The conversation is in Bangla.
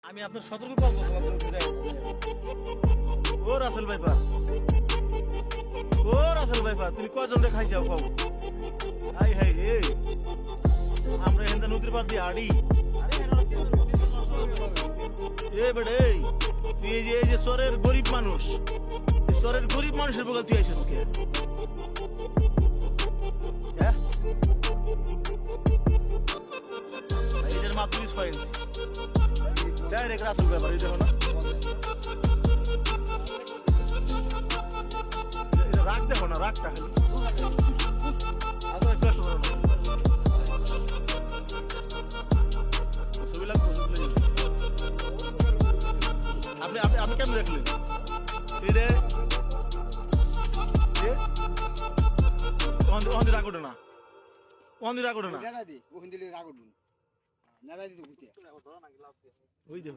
আমি আপনার সতর্ক করবো ও রাসেল ভাইপা, ও রাসেল ভাইপা, তুমি কয়জন রে খাইছাও কও? হাই হাই রে, আমরা এখানটা নদীর পার দিয়ে আড়ি। এ বেড়ে তুই এই যে শহরের গরিব মানুষ, এই শহরের গরিব মানুষের বগল তুই আইছিস কে? হ্যাঁ, এটার মাপ 36 ইঞ্চি ডাইরেক্ট রাসেল ব্যাপার, এই দেখো না রাগ, দেখো না রাগটা খালি ছবি লাগবে। আপনি আপনি আপনি কেমন দেখলেন? রাগ ওঠে না, রাগ ওঠে না, ওই দেখো